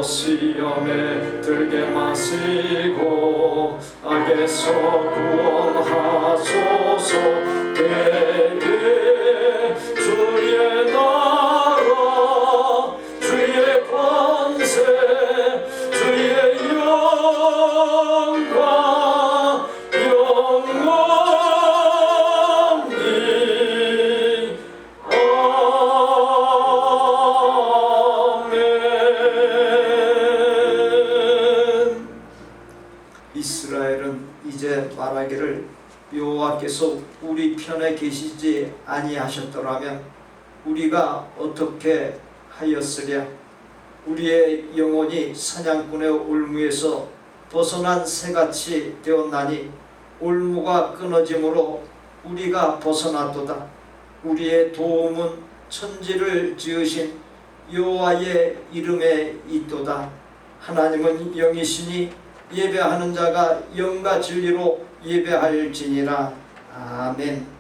시험에 들게 마시고 악에서 구원하소서. 되게 주의 나라 주의 권세 주의 영광 영원히 아멘. 이스라엘은 이제 말하기를 여호와께서 우리 편에 계시지 아니하셨더라면 우리가 어떻게 하였으랴. 우리의 영혼이 사냥꾼의 올무에서 벗어난 새같이 되었나니 올무가 끊어짐으로 우리가 벗어났도다. 우리의 도움은 천지를 지으신 여호와의 이름에 있도다. 하나님은 영이시니 예배하는 자가 영과 진리로 예배할지니라. 아멘.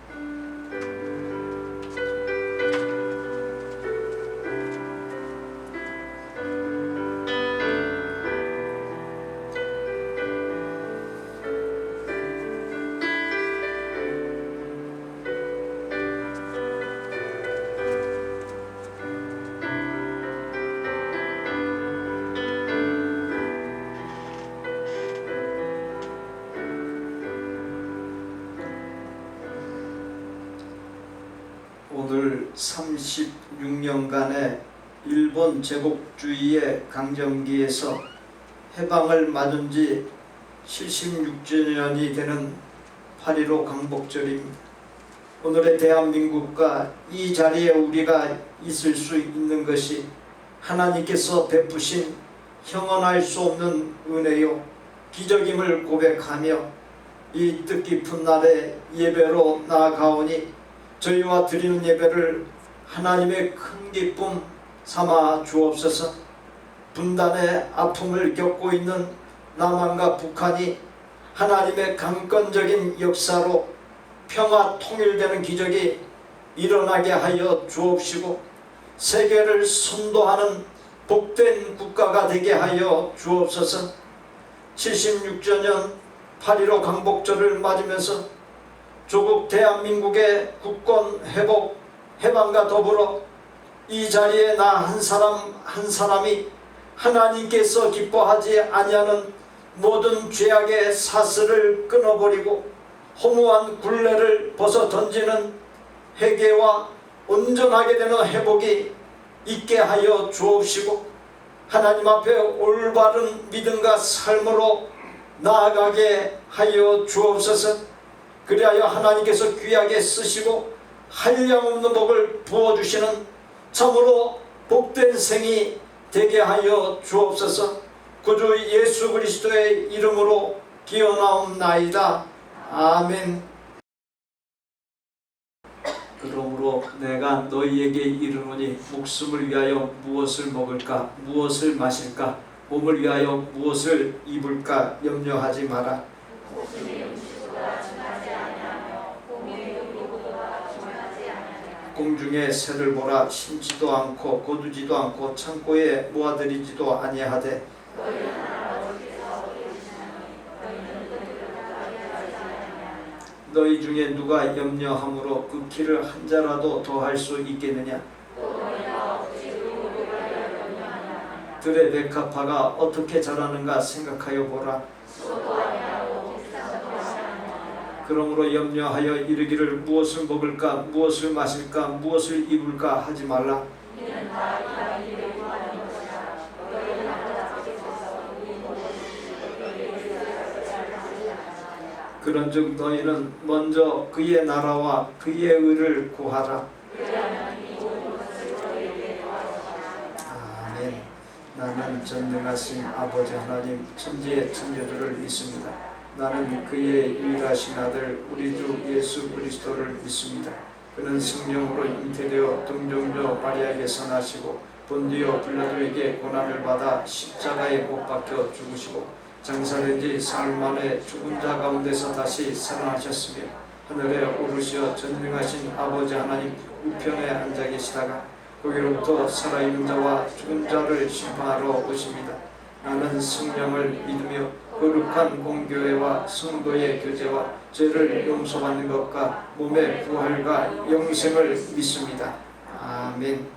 오늘 36년간의 일본 제국주의의 강점기에서 해방을 맞은 지 76주년이 되는 8.15 광복절입니다. 오늘의 대한민국과 이 자리에 우리가 있을 수 있는 것이 하나님께서 베푸신 형언할 수 없는 은혜요 기적임을 고백하며 이 뜻깊은 날에 예배로 나아가오니 저희와 드리는 예배를 하나님의 큰 기쁨 삼아 주옵소서. 분단의 아픔을 겪고 있는 남한과 북한이 하나님의 강권적인 역사로 평화 통일되는 기적이 일어나게 하여 주옵시고 세계를 선도하는 복된 국가가 되게 하여 주옵소서. 76주년 8.15 광복절을 맞으면서 조국 대한민국의 국권 회복 해방과 더불어 이 자리에 나 한 사람 한 사람이 하나님께서 기뻐하지 아니하는 모든 죄악의 사슬을 끊어버리고 허무한 굴레를 벗어 던지는 회개와 온전하게 되는 회복이 있게 하여 주옵시고 하나님 앞에 올바른 믿음과 삶으로 나아가게 하여 주옵소서. 그리하여 하나님께서 귀하게 쓰시고 한량없는 복을 부어주시는 참으로 복된 생이 되게 하여 주옵소서. 구주 예수 그리스도의 이름으로 기원하옵나이다. 아멘. 그러므로 내가 너희에게 이르노니 목숨을 위하여 무엇을 먹을까 무엇을 마실까 몸을 위하여 무엇을 입을까 염려하지 마라. 공중의 새를 보라. 심지도 않고 거두지도 않고 창고에 모아들이지도 아니하되 너희 중에 누가 염려함으로 그 키를 한 자라도 더할 수 있겠느냐. 들의 백합화가 어떻게 자라는가 생각하여 보라. 그러므로 염려하여 이르기를 무엇을 먹을까 무엇을 마실까 무엇을 입을까 하지 말라. 그런즉 너희는 먼저 그의 나라와 그의 의를 구하라. 아멘. 나는 전능하신 아버지 하나님 천지의 천녀들을 믿습니다. 나는 그의 유일하신 아들 우리 주 예수 그리스도를 믿습니다. 그는 성령으로 잉태되어 동정녀 마리아에게서 나시고 본디오 빌라도에게 고난을 받아 십자가에 못 박혀 죽으시고 장사된 지 사흘 만에 죽은 자 가운데서 다시 살아나셨으며 하늘에 오르시어 전능하신 아버지 하나님 우편에 앉아 계시다가 거기로부터 살아있는 자와 죽은 자를 심판하러 오십니다. 나는 성령을 믿으며 거룩한 공교회와 성도의 교제와 죄를 용서받는 것과 몸의 부활과 영생을 믿습니다. 아멘.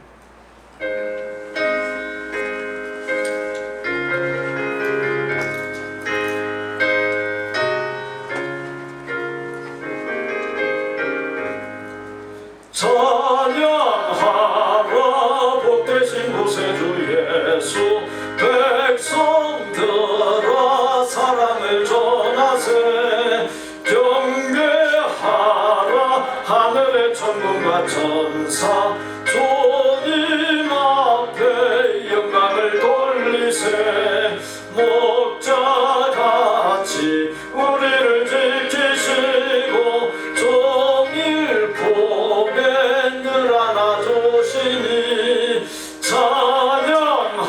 찬양하라 복되신 구세주 예수 백성들아 사랑을 전하세 경배하라 하늘의 천군과 천사 주님 앞에 영광을 돌리세 목자같이 우리를 지키시고 종일 품에 늘 안아주시니 찬양하라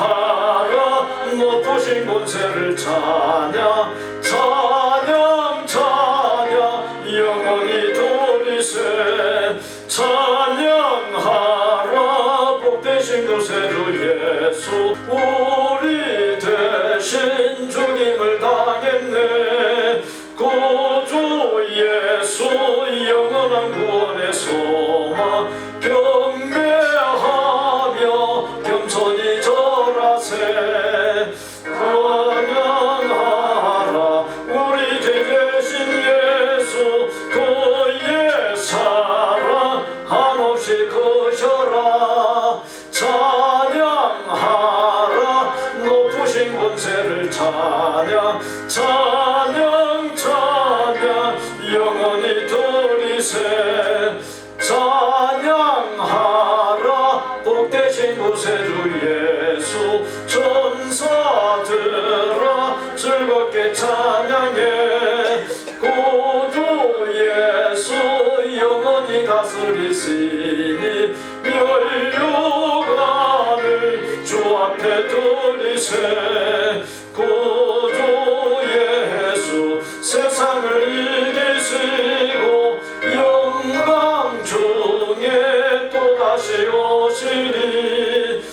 높으신 권세를 찬양 찬양 찬양 영원히 돌리세 찬양하라 복되신 구세주 예수 우리 대신 죽임을 당했네 구주 예수 영원한 구원의 소망 경배하며 겸손히 절하세 찬양하라 우리 주 대신 예수 그의 사랑 한없이 크셔라 찬양하라 높으신 권세를 찬양 찬양 찬양 영원히 돌리세 찬양하라 복되신 구세주 예수 천사들아 즐겁게 찬양해 구주 예수 영원히 다스리시니 멸류관을 주 앞에 돌리세 구주 예수 세상을 이기시고 영광 중에 또다시 오시니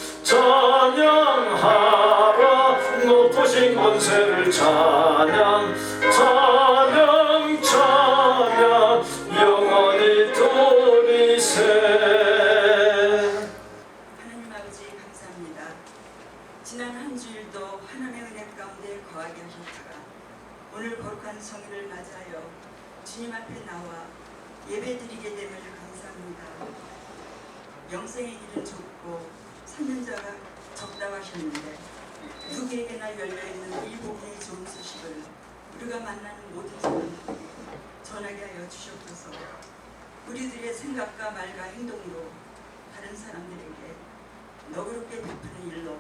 찬양하라 높으신 권세를 찬양 찬양 찬양 영원히 돌리세 하나님 아버지 감사합니다. 지난 한 주일도 하나님의 은혜 가운데 거하게 하셨다가 오늘 거룩한 성일을 맞이하여 주님 앞에 나와 예배드리게 됨을 감사합니다. 영생의 길은 좁고 산전자가 적다고 하셨는데 누구에게나 열려있는 이 복음의 좋은 소식을 우리가 만나는 모든 사람들에게 전하게 하여 주셨소서. 우리들의 생각과 말과 행동으로 다른 사람들에게 너그럽게 베푸는 일로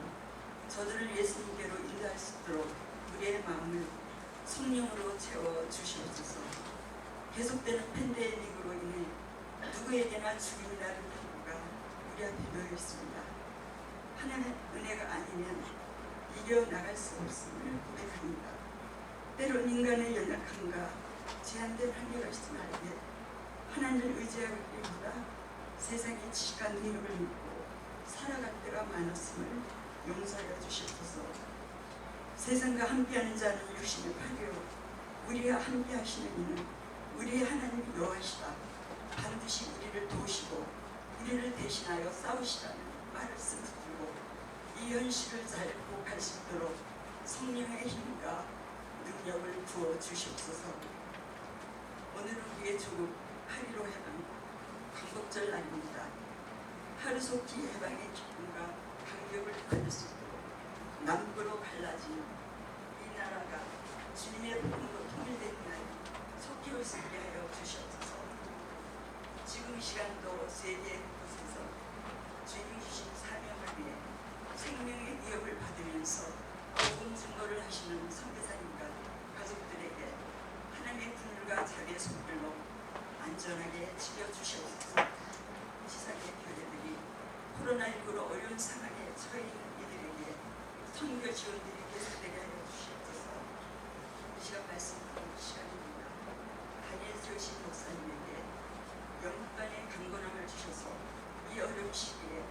저들을 예수님께로 인도할 수 있도록 우리의 마음을 성령으로 채워 주시옵소서. 계속되는 팬데믹으로 인해 누구에게나 죽임이라는 통보가 우리 앞에 놓여 있습니다. 하나님의 은혜가 아니면 이겨나갈 수 없음을 고백합니다. 때론 인간의 연약함과 제한된 한계가 있음을 알게 하나님을 의지하기보다 세상의 지식과 능력을 믿고 살아갈 때가 많았음을 용서하여 주시옵소서. 세상과 함께하는 자는 육신의 파괴요 우리와 함께하시는 이는 우리의 하나님 여호와시다. 반드시 우리를 도우시고 우리를 대신하여 싸우시라는 말씀을 듣고 이 현실을 잘 극복할 수 있도록 성령의 힘과 능력을 부어 주시옵소서. 오늘은 우리의 조국 8.15 해방 광복절 날입니다. 하루속히 해방의 기쁨과 감격을 받을 수 있도록 남부로 갈라진 이 나라가 주님의 복음으로 통일되는 날이 속히 올 수 있게 하여 주시옵소서. 지금 이 시간도 세계 곳곳에서 주님 주신 사명을 위해 생명의 위협을 받으면서 복음 증거를 하시는 선교사님과 가족들에게 하나님의 분율과 자비의 손길로 안전하게 지켜주시옵소서. 지상의 교회들이 코로나19로 어려운 상황에 처해 있는 이들에게 선교 지원들이 계속되게 하여 주시옵소서. 이 시간 말씀 듣는 시간입니다. 다니엘 저신 목사님에게 영국간의 강건함을 주셔서 이 어려운 시기에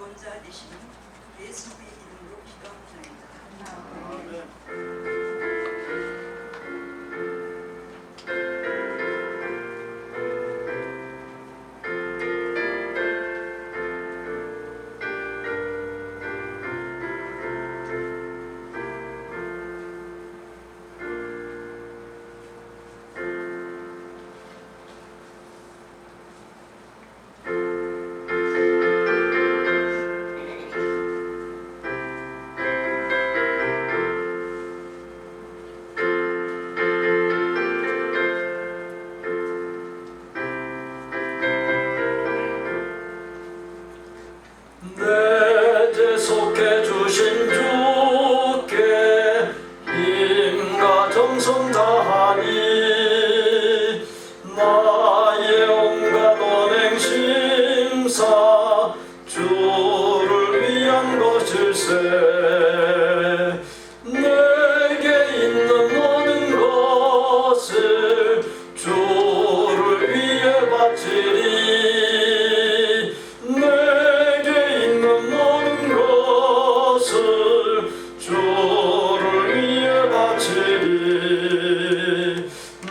구원자 되시는 예수의 이름으로 기도합니다. 아멘. 내 죄속해 주신 주께 힘과 정성 다하니 나의 온갖 언행 심사 주를 위한 것일세. 내게 있는 모든 것을 주를 위해 바치리.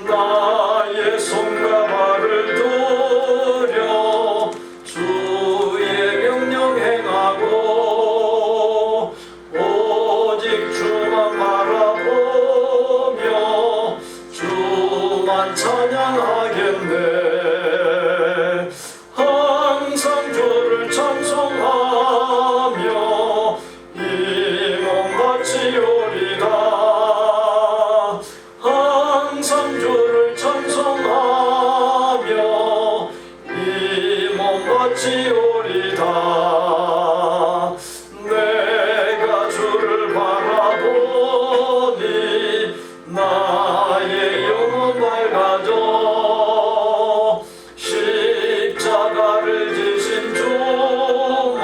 나의 손과 발을 들여 주의 명령 행하고 오직 주만 바라보며 주만 찬양하겠네. 항상 주를 찬송하며 이 몸 바치오리다. 항상 주를 찬송하며 이 몸 바치오리다. 내가 주를 바라보니 나의 영혼 밝아져. 십자가를 지신 주만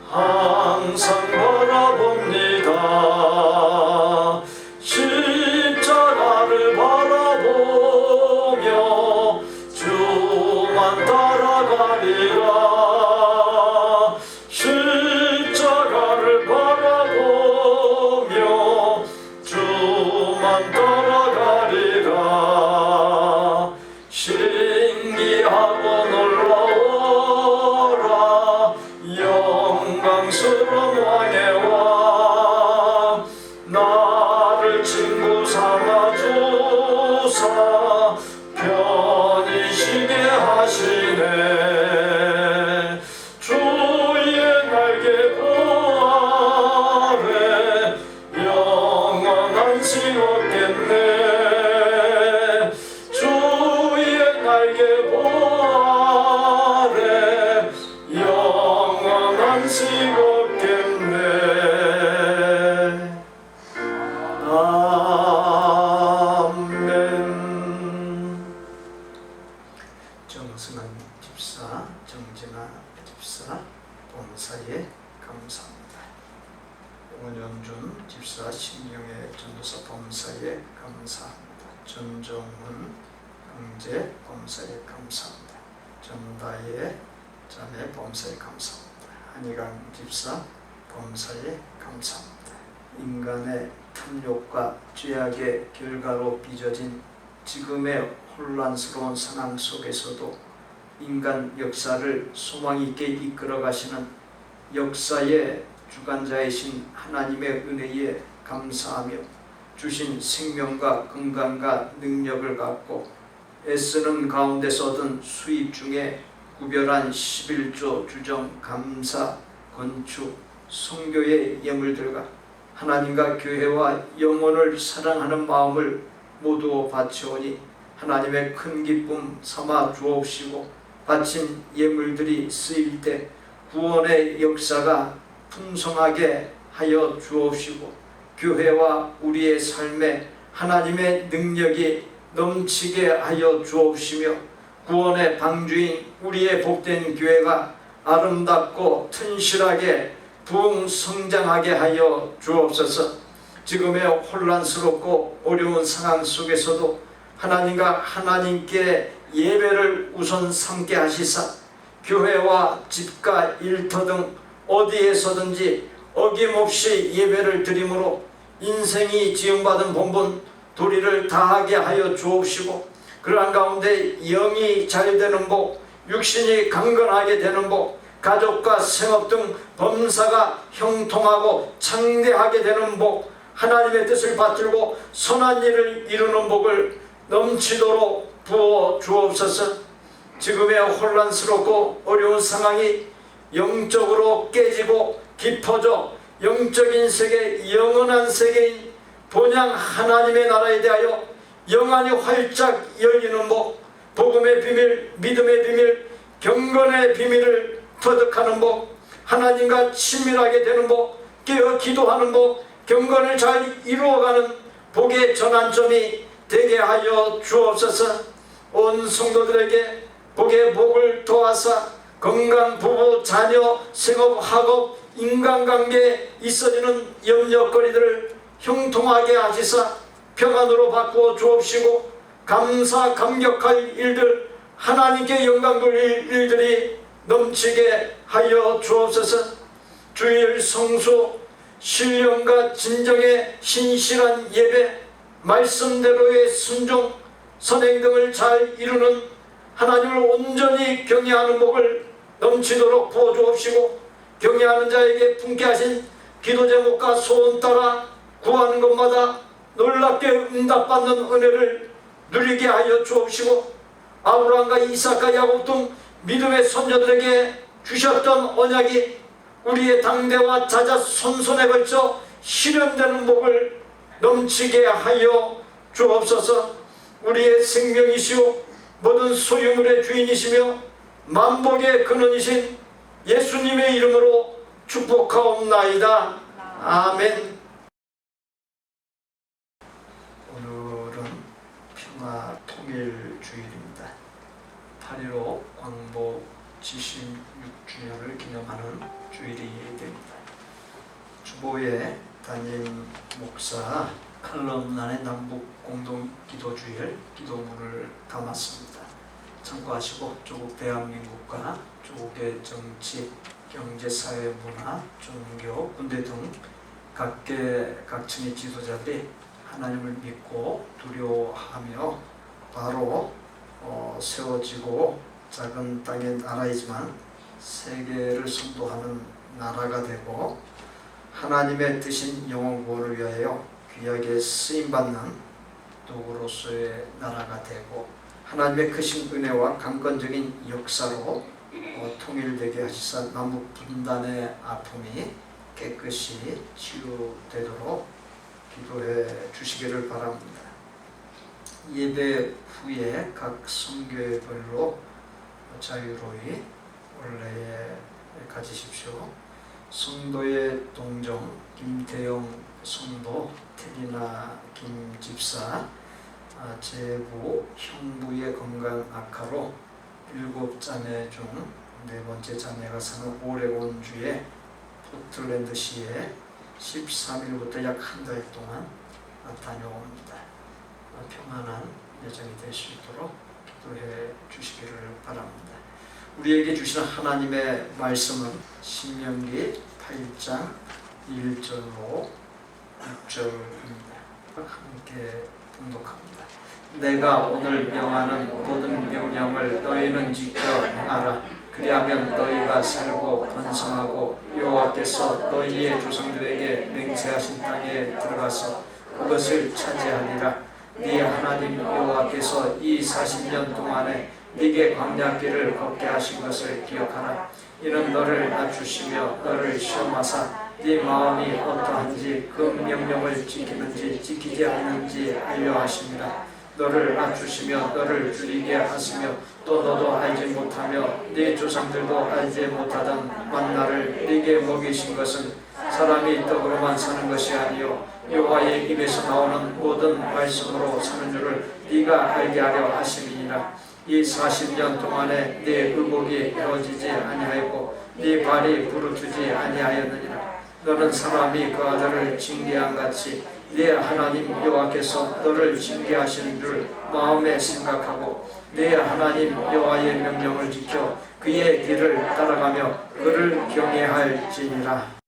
항상 바라봅니다. 십자가를 바라보며 주만 따라가리라. 십자가를 바라보며 주만 따라가리라. 신기하고 놀라워라 영광스러운 왕의 왕. 나를 친구 삼아 주사 편히 쉬게 하시네. 주의 날개 보 아래 영원한 안식 얻겠네. 주의 날개 보 아래 영원한 안식 얻겠네. 아멘. 정승환 집사, 정진아 집사, 봉사에 감사합니다. 원영준 집사, 신영애 전도사 범사에 감사합니다. 전정훈 형제 범사에 감사합니다. 전다혜 자매 범사에 감사합니다. 한희강 집사 범사에 감사합니다. 인간의 탐욕과 죄악의 결과로 빚어진 지금의 혼란스러운 상황 속에서도 인간 역사를 소망 있게 이끌어 가시는 역사의 주관자이신 하나님의 은혜에 감사하며 주신 생명과 건강과 능력을 갖고 애쓰는 가운데서 얻은 수입 중에 구별한 11조 주정, 감사, 건축, 선교의 예물들과 하나님과 교회와 영혼을 사랑하는 마음을 모두 바치오니 하나님의 큰 기쁨 삼아 주옵시고 바친 예물들이 쓰일 때 구원의 역사가 풍성하게 하여 주옵시고 교회와 우리의 삶에 하나님의 능력이 넘치게 하여 주옵시며 구원의 방주인 우리의 복된 교회가 아름답고 튼실하게 부흥성장하게 하여 주옵소서. 지금의 혼란스럽고 어려운 상황 속에서도 하나님과 하나님께 예배를 우선 삼게 하시사 교회와 집과 일터 등 어디에서든지 어김없이 예배를 드림으로 인생이 지음받은 본분 도리를 다하게 하여 주옵시고, 그러한 가운데 영이 잘 되는 복, 육신이 강건하게 되는 복, 가족과 생업 등 범사가 형통하고 창대하게 되는 복, 하나님의 뜻을 받들고 선한 일을 이루는 복을 넘치도록 부어 주옵소서. 지금의 혼란스럽고 어려운 상황이 영적으로 깨지고 깊어져 영적인 세계, 영원한 세계인 본향 하나님의 나라에 대하여 영안이 활짝 열리는 복, 복음의 비밀, 믿음의 비밀, 경건의 비밀을 터득하는 복, 하나님과 친밀하게 되는 복, 깨어 기도하는 복, 경건을 잘 이루어가는 복의 전환점이 되게 하여 주옵소서. 온 성도들에게 복의 복을 더하사 건강, 부부, 자녀, 생업, 학업, 인간관계에 있어지는 염려거리들을 형통하게 하시사 평안으로 바꾸어 주옵시고, 감사 감격할 일들, 하나님께 영광 돌릴 일들이 넘치게 하여 주옵소서. 주일 성수, 신령과 진정의 신실한 예배, 말씀대로의 순종, 선행 등을 잘 이루는 하나님을 온전히 경외하는 복을 넘치도록 부어 주옵시고, 경외하는 자에게 품게 하신 기도 제목과 소원 따라 구하는 것마다 놀랍게 응답받는 은혜를 누리게 하여 주옵시고, 아브라함과 이삭과 야곱 등 믿음의 선조들에게 주셨던 언약이 우리의 당대와 자자 손손에 걸쳐 실현되는 복을 넘치게 하여 주옵소서. 우리의 생명이시오 모든 소유물의 주인이시며 만복의 근원이신 예수님의 이름으로 축복하옵나이다. 아멘. 오늘은 평화 통일 주일입니다. 8.15 광복 76주년을 기념하는 주일이 됩니다. 주보의 담임 목사 칼럼란의 남북 공동 기도주일 기도문을 담았습니다. 참고하시고 조국 대한민국과 조국의 정치, 경제, 사회, 문화, 종교, 군대 등 각계각층의 지도자들이 하나님을 믿고 두려워하며 바로 세워지고 작은 땅의 나라이지만 세계를 선도하는 나라가 되고 하나님의 뜻인 영혼 구원을 위하여 귀하게 쓰임받는 도구로서의 나라가 되고 하나님의 크신 은혜와 강건적인 역사로 통일되게 하시사 남북 분단의 아픔이 깨끗이 치유되도록 기도해 주시기를 바랍니다. 예배 후에 각 성교회별로 자유로이 원래에 가지십시오. 성도의 동정 김태영 성도, 테리나 김 집사, 제부 형부의 건강 악화로 7자매 중 4번째 자매가 사는 오레곤주의 포틀랜드시에 13일부터 약 한 달 동안 다녀옵니다. 평안한 여정이 될 수 있도록 기도해 주시기를 바랍니다. 우리에게 주시는 하나님의 말씀은 신명기 8장 1절로 6절입니다. 함께 봉독합니다. 내가 오늘 명하는 모든 명령을 너희는 지켜 행하라. 그리하면 너희가 살고 번성하고 여호와께서 너희의 조상들에게 맹세하신 땅에 들어가서 그것을 차지하리라. 네 하나님 여호와께서 이 40년 동안에 네게 광야길을 걷게 하신 것을 기억하라. 이는 너를 낮추시며 너를 시험하사 네 마음이 어떠한지 그 명령을 지키는지 지키지 않는지 알려 하십니다. 너를 낮추시며 너를 줄이게 하시며 또 너도 알지 못하며 네 조상들도 알지 못하던 만나를 네게 먹이신 것은 사람이 떡으로만 사는 것이 아니요 여호와의 입에서 나오는 모든 말씀으로 사는 줄을 네가 알게 하려 하심이니라. 이 40년 동안에 네 의복이 헤어지지 아니하였고 네 발이 부르트지 아니하였느니라. 너는 사람이 그 아들을 징계한 같이 네 하나님 여호와께서 너를 징계하시는 줄 마음에 생각하고 네 하나님 여호와의 명령을 지켜 그의 길을 따라가며 그를 경외할지니라.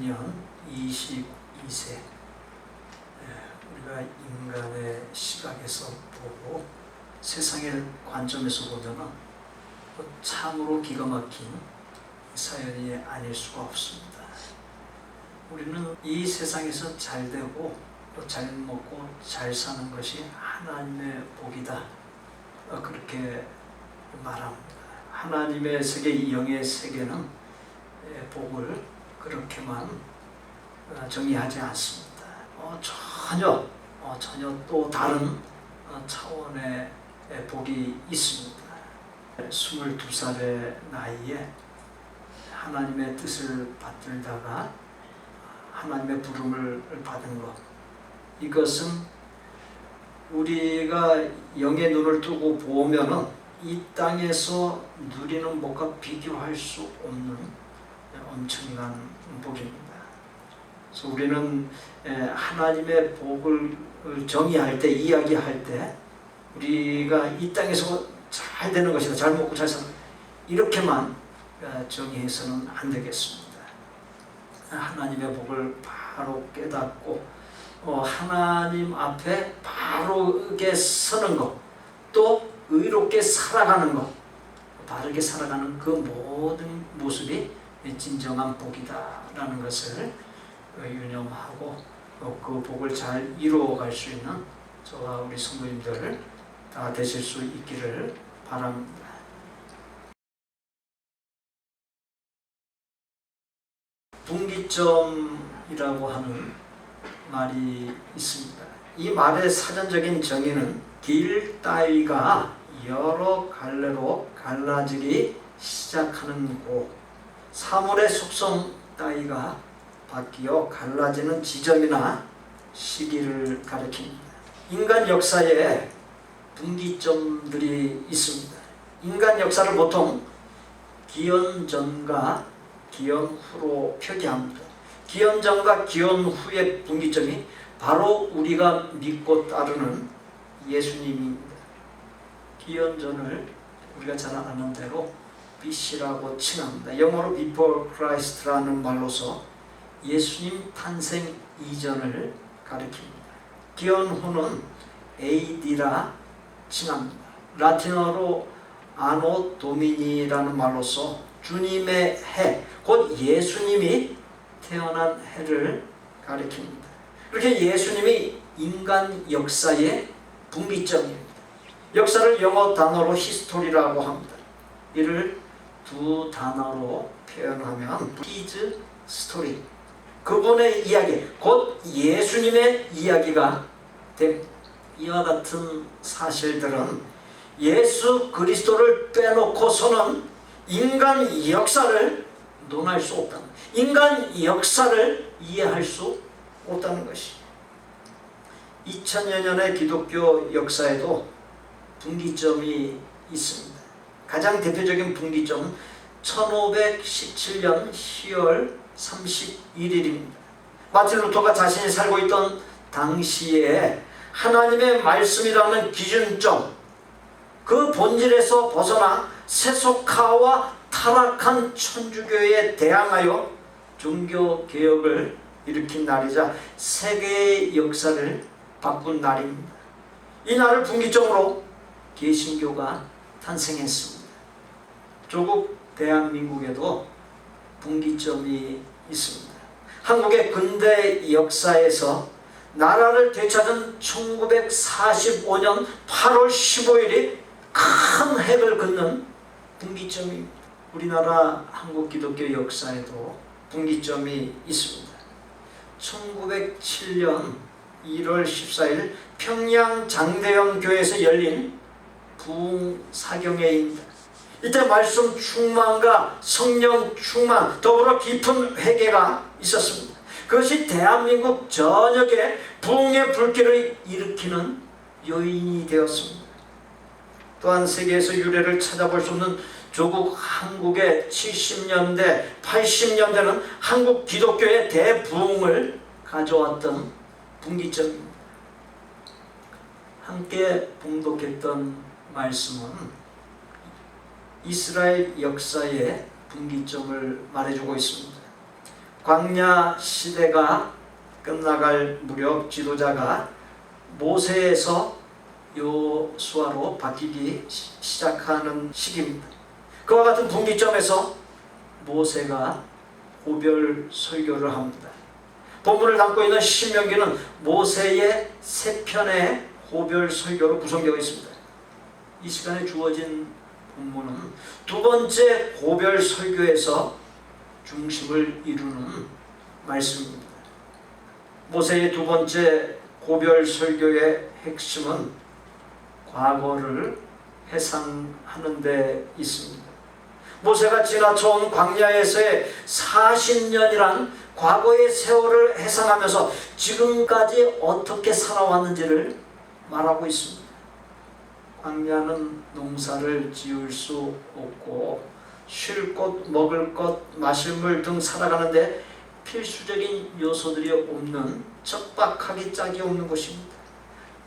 향년 22세. 우리가 인간의 시각에서 보고 세상의 관점에서 보면 참으로 기가 막힌 사연이 아닐 수가 없습니다. 우리는 이 세상에서 잘 되고 또 잘 먹고 잘 사는 것이 하나님의 복이다. 그렇게 말합니다. 하나님의 세계, 영의 세계는 복을 그렇게만 정의하지 않습니다. 전혀 또 다른 차원의 복이 있습니다. 22살의 나이에 하나님의 뜻을 받들다가 하나님의 부름을 받은 것, 이것은 우리가 영의 눈을 뜨고 보면은 이 땅에서 누리는 복과 비교할 수 없는 엄청난 복입니다. 그래서 우리는 하나님의 복을 정의할 때, 이야기할 때 우리가 이 땅에서 잘 되는 것이다, 잘 먹고 잘 사는, 이렇게만 정의해서는 안 되겠습니다. 하나님의 복을 바로 깨닫고 하나님 앞에 바르게 서는 것, 또 의롭게 살아가는 것, 바르게 살아가는 그 모든 모습이 진정한 복이다라는 것을 유념하고 그 복을 잘 이루어갈 수 있는 저와 우리 성도님들 다 되실 수 있기를 바랍니다. 분기점이라고 하는 말이 있습니다. 이 말의 사전적인 정의는 길 따위가 여러 갈래로 갈라지기 시작하는 곳, 사물의 속성 따위가 바뀌어 갈라지는 지점이나 시기를 가리킵니다. 인간 역사에 분기점들이 있습니다. 인간 역사를 보통 기원 전과 기원 후로 표기합니다. 기원 전과 기원 후의 분기점이 바로 우리가 믿고 따르는 예수님입니다. 기원 전을 우리가 잘 아는 대로 BC라고 칭합니다. 영어로 Before Christ라는 말로서 예수님 탄생 이전을 가리킵니다. 기원 후는 AD라 칭합니다. 라틴어로 아노 도미니라는 말로서 주님의 해, 곧 예수님이 태어난 해를 가리킵니다. 이렇게 예수님이 인간 역사의 분기점입니다. 역사를 영어 단어로 히스토리라고 합니다. 이를 두 단어로 표현하면 His story, 그분의 이야기, 곧 예수님의 이야기가 됩니다. 이와 같은 사실들은 예수 그리스도를 빼놓고서는 인간 역사를 논할 수 없다는, 인간 역사를 이해할 수 없다는 것이, 2000여 년의 기독교 역사에도 분기점이 있습니다. 가장 대표적인 분기점은 1517년 10월 31일입니다. 마틴 루터가 자신이 살고 있던 당시에 하나님의 말씀이라는 기준점, 그 본질에서 벗어나 세속화와 타락한 천주교에 대항하여 종교개혁을 일으킨 날이자 세계의 역사를 바꾼 날입니다. 이 날을 분기점으로 개신교가 탄생했습니다. 조국 대한민국에도 분기점이 있습니다. 한국의 근대 역사에서 나라를 되찾은 1945년 8월 15일이 큰 획을 긋는 분기점입니다. 우리나라 한국 기독교 역사에도 분기점이 있습니다. 1907년 1월 14일 평양 장대영 교회에서 열린 부흥사경회입니다. 이때 말씀 충만과 성령 충만, 더불어 깊은 회개가 있었습니다. 그것이 대한민국 전역에 부흥의 불길을 일으키는 요인이 되었습니다. 또한 세계에서 유래를 찾아볼 수 없는 조국 한국의 70년대, 80년대는 한국 기독교의 대부흥을 가져왔던 분기점입니다. 함께 봉독했던 말씀은 이스라엘 역사의 분기점을 말해주고 있습니다. 광야 시대가 끝나갈 무렵 지도자가 모세에서 여호수아로 바뀌기 시작하는 시기입니다. 그와 같은 분기점에서 모세가 고별 설교를 합니다. 본문을 담고 있는 신명기는 모세의 세 편의 고별 설교로 구성되어 있습니다. 이 시간에 주어진 본문은 두 번째 고별 설교에서 중심을 이루는 말씀입니다. 모세의 두 번째 고별 설교의 핵심은 과거를 회상하는 데 있습니다. 모세가 지나쳐온 광야에서의 40년이란 과거의 세월을 회상하면서 지금까지 어떻게 살아왔는지를 말하고 있습니다. 광야는 농사를 지을 수 없고 쉴 곳, 먹을 것, 마실 물 등 살아가는데 필수적인 요소들이 없는 척박하기 짝이 없는 곳입니다.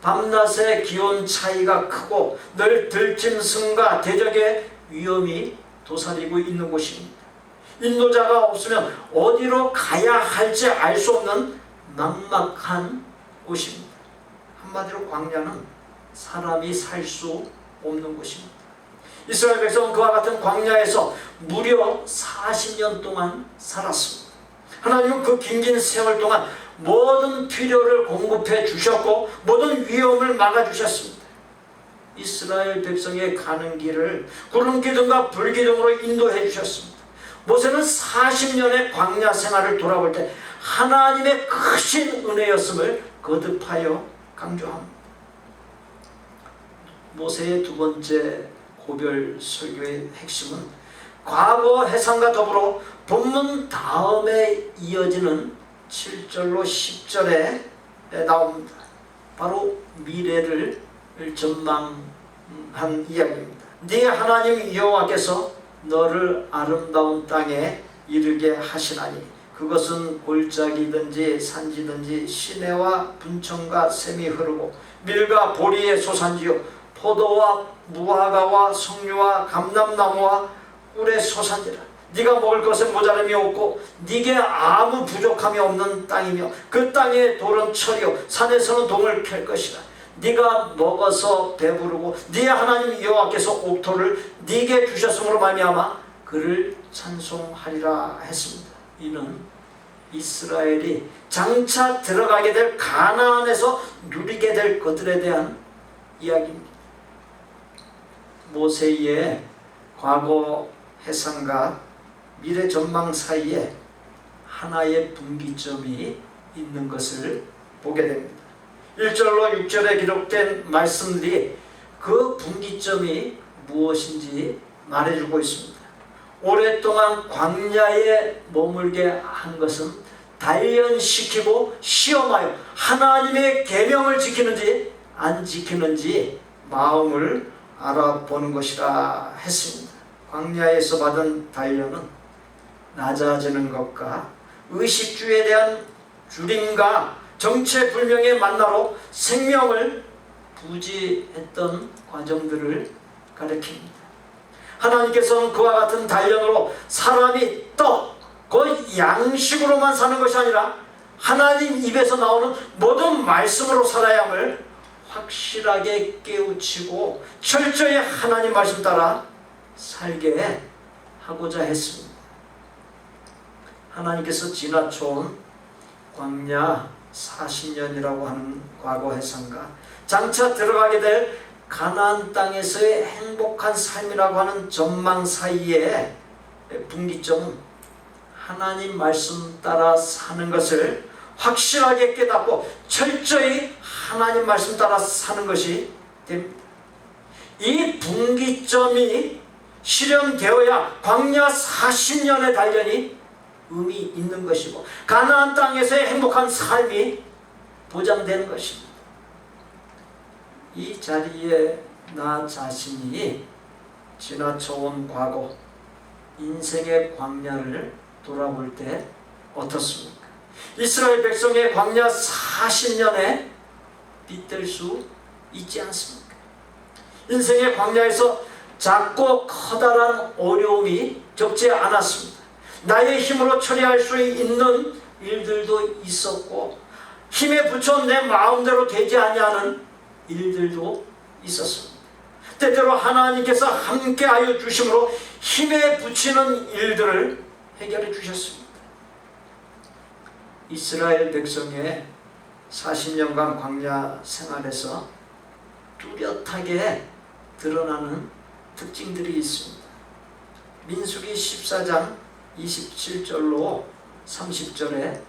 밤낮의 기온 차이가 크고 늘 들짐승과 대적의 위험이 도사리고 있는 곳입니다. 인도자가 없으면 어디로 가야 할지 알 수 없는 막막한 곳입니다. 한마디로 광야는 사람이 살 수 없는 곳입니다. 이스라엘 백성은 그와 같은 광야에서 무려 40년 동안 살았습니다. 하나님은 그 긴 세월 동안 모든 필요를 공급해 주셨고 모든 위험을 막아주셨습니다. 이스라엘 백성의 가는 길을 구름 기둥과 불 기둥으로 인도해 주셨습니다. 모세는 40년의 광야 생활을 돌아볼 때 하나님의 크신 은혜였음을 거듭하여 강조합니다. 모세의 두 번째 고별 설교의 핵심은 과거 해상과 더불어 본문 다음에 이어지는 7절로 10절에 나옵니다. 바로 미래를 전망한 이야기입니다. 네 하나님 여호와께서 너를 아름다운 땅에 이르게 하시나니 그것은 골짜기든지 산지든지 시내와 분청과 샘이 흐르고 밀과 보리의 소산지요 포도와 무화과와 석류와 감람나무와 꿀의 소산지라. 네가 먹을 것은 모자람이 없고 네게 아무 부족함이 없는 땅이며 그 땅의 돌은 철이요 산에서는 동을 캘 것이라. 네가 먹어서 배부르고 네 하나님 여호와께서 옥토를 네게 주셨으므로 말미암아 그를 찬송하리라 했습니다. 이는 이스라엘이 장차 들어가게 될 가나안에서 누리게 될 것들에 대한 이야기입니다. 모세의 과거 해상과 미래 전망 사이에 하나의 분기점이 있는 것을 보게 됩니다. 1절로 6절에 기록된 말씀들이 그 분기점이 무엇인지 말해주고 있습니다. 오랫동안 광야에 머물게 한 것은 단련시키고 시험하여 하나님의 계명을 지키는지 안 지키는지 마음을 알아보는 것이라 했습니다. 광야에서 받은 단련은 낮아지는 것과 의식주에 대한 줄임과 정체불명의 만나로 생명을 부지했던 과정들을 가리킵니다. 하나님께서는 그와 같은 단련으로 사람이 거의 양식으로만 사는 것이 아니라 하나님 입에서 나오는 모든 말씀으로 살아야 함을 확실하게 깨우치고 철저히 하나님 말씀 따라 살게 하고자 했습니다. 하나님께서 지나쳐온 광야 40년이라고 하는 과거 해상과 장차 들어가게 될 가나안 땅에서의 행복한 삶이라고 하는 전망 사이의 분기점은 하나님 말씀 따라 사는 것을 확실하게 깨닫고 철저히 하나님 말씀 따라 사는 것이 됩니다. 이 분기점이 실현되어야 광야 40년의 단련이 의미 있는 것이고 가나안 땅에서의 행복한 삶이 보장되는 것입니다. 이 자리에 나 자신이 지나쳐온 과거 인생의 광야를 돌아볼 때 어떻습니까? 이스라엘 백성의 광야 40년에 빗댈 수 있지 않습니까? 인생의 광야에서 작고 커다란 어려움이 적지 않았습니다. 나의 힘으로 처리할 수 있는 일들도 있었고 힘에 부쳐 내 마음대로 되지 아니하는 일들도 있었습니다. 때때로 하나님께서 함께하여 주심으로 힘에 부치는 일들을 해결해 주셨습니다. 이스라엘 백성의 40년간 광야 생활에서 뚜렷하게 드러나는 특징들이 있습니다. 민수기 14장 27절로 30절에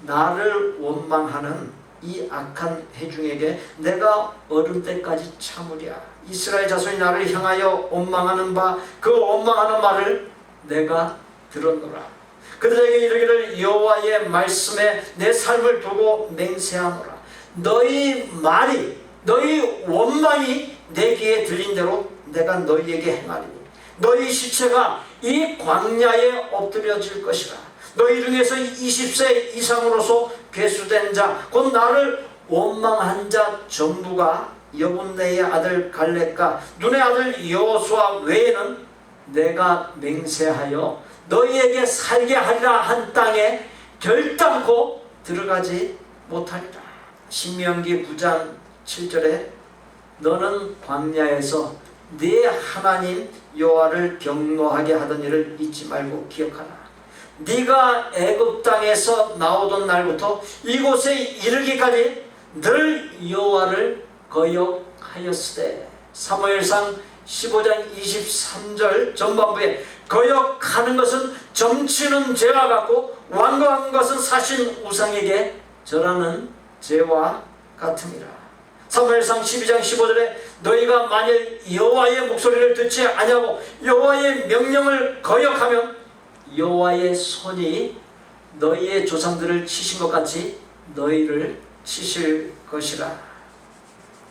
나를 원망하는 이 악한 회중에게 내가 어른 때까지 참으랴. 이스라엘 자손이 나를 향하여 원망하는 바 그 원망하는 말을 내가 들었노라. 그들에게 이르기를 여호와의 말씀에 내 삶을 두고 맹세하노라. 너희 말이 너희 원망이 내 귀에 들린 대로 내가 너희에게 행하리니 너희 시체가 이 광야에 엎드려질 것이라. 너희 중에서 20세 이상으로서 괴수된 자 곧 나를 원망한 자 전부가 여분네의 아들 갈렙과 눈의 아들 여호수아 외에는 내가 맹세하여 너희에게 살게 하리라 한 땅에 결단코 들어가지 못하리라. 신명기 9장 7절에 너는 광야에서 네 하나님 여호와를 경노하게 하던 일을 잊지 말고 기억하라. 네가 애굽 땅에서 나오던 날부터 이곳에 이르기까지 늘 여호와를 거역하였으되. 사무엘상 15장 23절 전반부에 거역하는 것은 점치는 죄와 같고 완고한 것은 사신 우상에게 절하는 죄와 같음이라. 사무엘상 12장 15절에 너희가 만일 여호와의 목소리를 듣지 아니하고 여호와의 명령을 거역하면 여호와의 손이 너희의 조상들을 치신 것 같이 너희를 치실 것이라.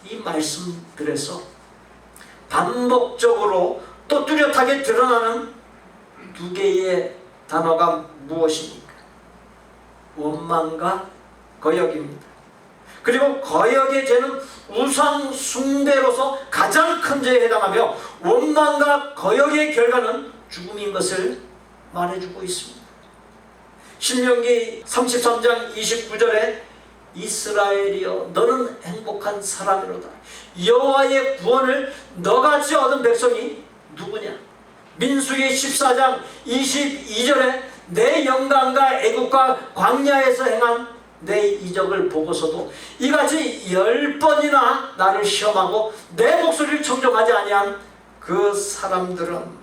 이 말씀들에서 반복적으로 또 뚜렷하게 드러나는 두 개의 단어가 무엇입니까? 원망과 거역입니다. 그리고 거역의 죄는 우상 숭배로서 가장 큰 죄에 해당하며 원망과 거역의 결과는 죽음인 것을 말해주고 있습니다. 신명기 33장 29절에 이스라엘이여 너는 행복한 사람이로다. 여호와의 구원을 너같이 얻은 백성이 누구냐? 민수기 14장 22절에 내 영광과 애국과 광야에서 행한 내 이적을 보고서도 이같이 10번이나 나를 시험하고 내 목소리를 청종하지 아니한 그 사람들은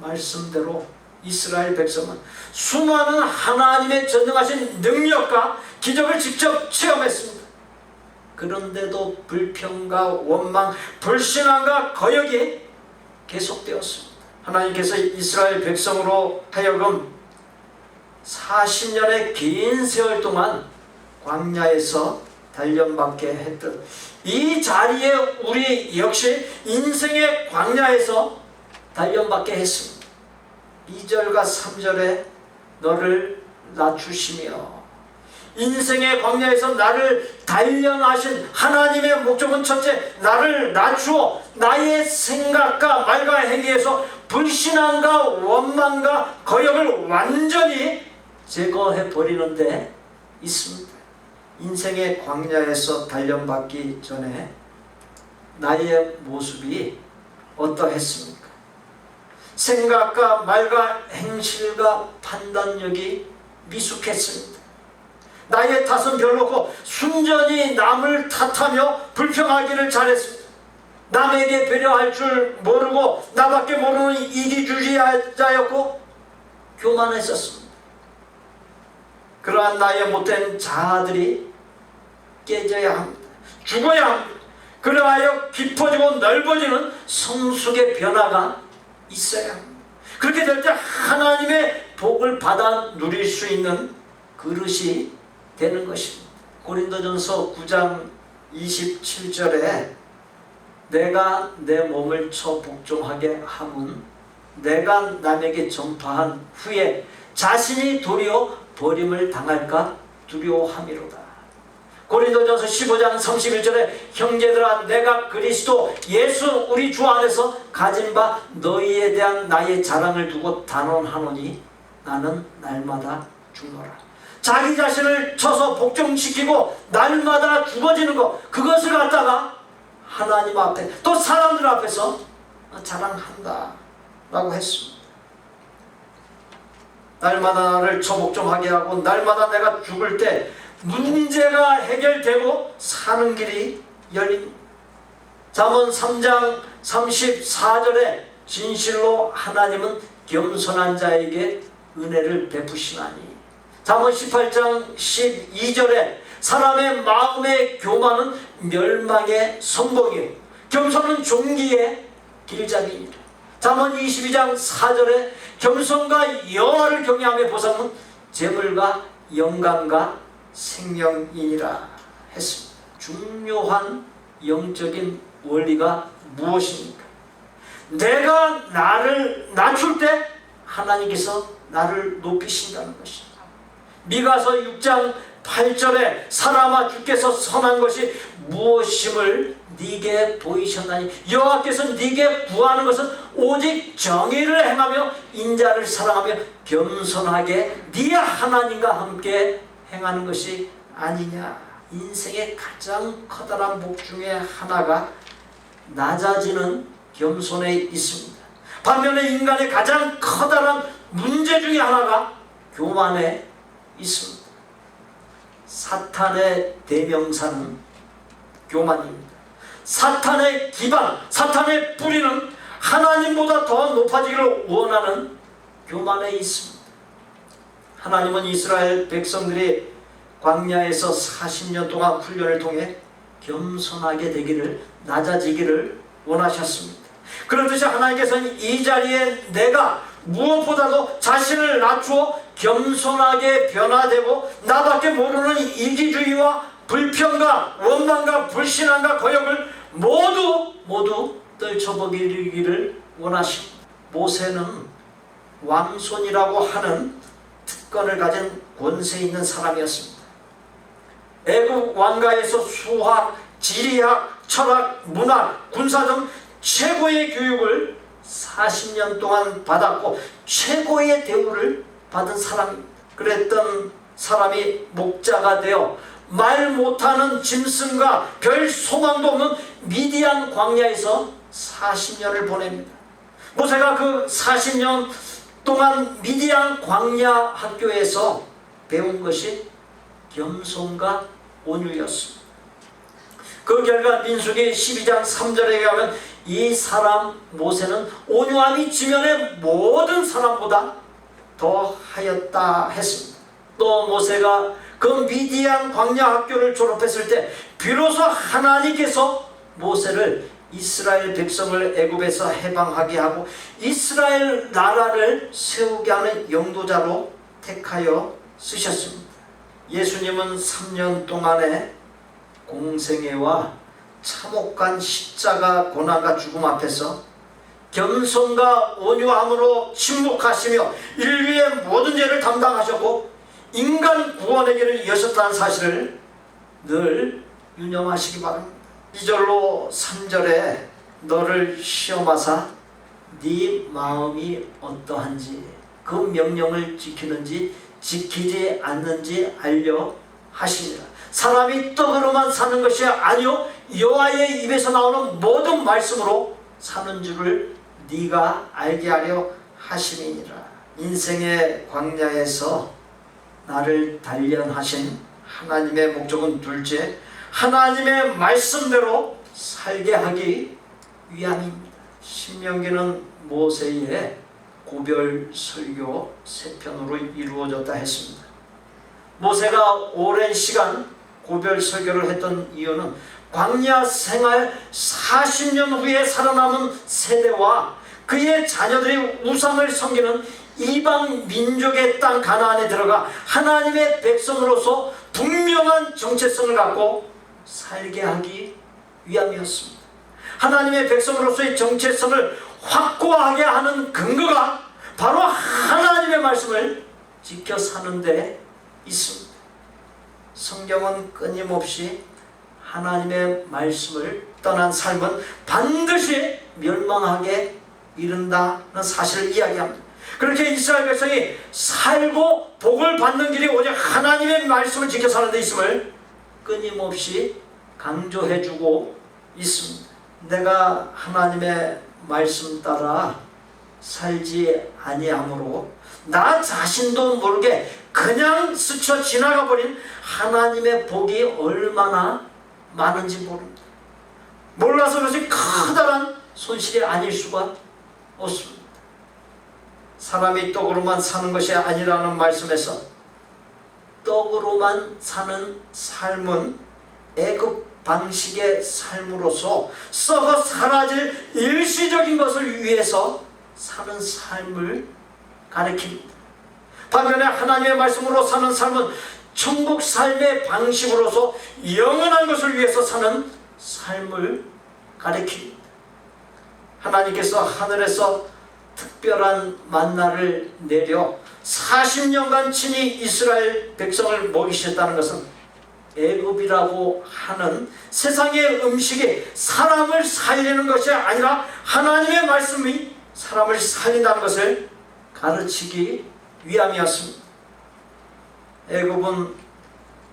말씀대로 이스라엘 백성은 수많은 하나님의 전능하신 능력과 기적을 직접 체험했습니다. 그런데도 불평과 원망, 불신앙과 거역이 계속되었습니다. 하나님께서 이스라엘 백성으로 하여금 40년의 긴 세월 동안 광야에서 단련받게 했던 이 자리에 우리 역시 인생의 광야에서 단련받게 했습니다. 2절과 3절에 너를 낮추시며 인생의 광야에서 나를 단련하신 하나님의 목적은 첫째 나를 낮추어 나의 생각과 말과 행위에서 불신앙과 원망과 거역을 완전히 제거해 버리는 데 있습니다. 인생의 광야에서 단련받기 전에 나의 모습이 어떠했습니까? 생각과 말과 행실과 판단력이 미숙했습니다. 나의 탓은 별로고 순전히 남을 탓하며 불평하기를 잘했습니다. 남에게 배려할 줄 모르고 나밖에 모르는 이기주의자였고 교만했었습니다. 그러한 나의 못된 자아들이 깨져야 합니다. 죽어야 합니다. 그러하여 깊어지고 넓어지는 성숙의 변화가 있어야 합니다. 그렇게 될 때 하나님의 복을 받아 누릴 수 있는 그릇이 되는 것입니다. 고린도전서 9장 27절에 내가 내 몸을 쳐 복종하게 함은 내가 남에게 전파한 후에 자신이 도리어 버림을 당할까 두려워함이로다. 고린도전서 15장 31절에 형제들아 내가 그리스도 예수 우리 주 안에서 가진 바 너희에 대한 나의 자랑을 두고 단언하노니 나는 날마다 죽노라. 자기 자신을 쳐서 복종시키고 날마다 죽어지는 것, 그것을 갖다가 하나님 앞에 또 사람들 앞에서 자랑한다 라고 했습니다. 날마다 나를 처복종하게 하고 날마다 내가 죽을 때 문제가 해결되고 사는 길이 열립니다. 잠언 3장 34절에 진실로 하나님은 겸손한 자에게 은혜를 베푸시나니, 잠언 18장 12절에 사람의 마음의 교만은 멸망의 선봉이요 겸손은 존귀의 길잡이니라. 잠언 22장 4절에 겸손과 여호와를 경외함의 보상은 재물과 영광과 생명이니라 했습니다. 중요한 영적인 원리가 무엇입니까? 내가 나를 낮출 때 하나님께서 나를 높이신다는 것입니다. 미가서 6장 8절에 사람아 주께서 선한 것이 무엇임을 네게 보이셨나니, 여호와께서 네게 구하는 것은 오직 정의를 행하며 인자를 사랑하며 겸손하게 네 하나님과 함께 행하는 것이 아니냐. 인생의 가장 커다란 복 중에 하나가 낮아지는 겸손에 있습니다. 반면에 인간의 가장 커다란 문제 중에 하나가 교만에 있습니다. 사탄의 대명사는 교만입니다. 사탄의 기반, 사탄의 뿌리는 하나님보다 더 높아지기를 원하는 교만에 있습니다. 하나님은 이스라엘 백성들이 광야에서 40년 동안 훈련을 통해 겸손하게 되기를, 낮아지기를 원하셨습니다. 그렇듯이 하나님께서는 이 자리에 내가 무엇보다도 자신을 낮추어 겸손하게 변화되고 나밖에 모르는 이기주의와 불평과 원망과 불신앙과 거역을 모두 떨쳐버리기를 원하십니다. 모세는 왕손이라고 하는 특권을 가진 권세 있는 사람이었습니다. 애국 왕가에서 수학, 지리학, 철학, 문학, 군사 등 최고의 교육을 40년 동안 받았고 최고의 대우를 받은 사람입니다. 그랬던 사람이 목자가 되어 말 못하는 짐승과 별 소망도 없는 미디안 광야에서 40년을 보냅니다. 모세가 그 40년 동안 미디안 광야 학교에서 배운 것이 겸손과 온유였습니다. 그 결과 민수기 12장 3절에 가면 이 사람 모세는 온유함이 지면의 모든 사람보다 더 하였다 했습니다. 또 모세가 그 미디안 광야 학교를 졸업했을 때 비로소 하나님께서 모세를 이스라엘 백성을 애굽에서 해방하게 하고 이스라엘 나라를 세우게 하는 영도자로 택하여 쓰셨습니다. 예수님은 3년 동안의 공생애와 참혹한 십자가 고난과 죽음 앞에서 겸손과 온유함으로 침묵하시며 인류의 모든 죄를 담당하셨고 인간 구원의 길을 여셨다는 사실을 늘 유념하시기 바랍니다. 2절로 3절에 너를 시험하사 네 마음이 어떠한지 그 명령을 지키는지 지키지 않는지 알려 하시니라. 사람이 떡으로만 사는 것이 아니요 여호와의 입에서 나오는 모든 말씀으로 사는 줄을 네가 알게 하려 하심이니라. 인생의 광야에서 나를 단련하신 하나님의 목적은 둘째, 하나님의 말씀대로 살게 하기 위함입니다. 신명기는 모세의 고별 설교 3편으로 이루어졌다 했습니다. 모세가 오랜 시간 고별 설교를 했던 이유는 광야 생활 40년 후에 살아남은 세대와 그의 자녀들이 우상을 섬기는 이방 민족의 땅 가나안에 들어가 하나님의 백성으로서 분명한 정체성을 갖고 살게 하기 위함이었습니다. 하나님의 백성으로서의 정체성을 확고하게 하는 근거가 바로 하나님의 말씀을 지켜 사는 데 있습니다. 성경은 끊임없이 하나님의 말씀을 떠난 삶은 반드시 멸망하게 이른다는 사실을 이야기합니다. 그렇게 이스라엘 백성이 살고 복을 받는 길이 오직 하나님의 말씀을 지켜 사는 데 있음을 끊임없이 강조해주고 있습니다. 내가 하나님의 말씀 따라 살지 아니하므로 나 자신도 모르게 그냥 스쳐 지나가 버린 하나님의 복이 얼마나 많은지 모릅니다. 몰라서 그것이 커다란 손실이 아닐 수가 없습니다. 사람이 떡으로만 사는 것이 아니라는 말씀에서 떡으로만 사는 삶은 애굽 방식의 삶으로서 썩어 사라질 일시적인 것을 위해서 사는 삶을 가리킵니다. 반면에 하나님의 말씀으로 사는 삶은 천국 삶의 방식으로서 영원한 것을 위해서 사는 삶을 가리킵니다. 하나님께서 하늘에서 특별한 만나를 내려 40년간 친히 이스라엘 백성을 먹이셨다는 것은 애굽이라고 하는 세상의 음식이 사람을 살리는 것이 아니라 하나님의 말씀이 사람을 살린다는 것을 가르치기 위함이었습니다. 애굽은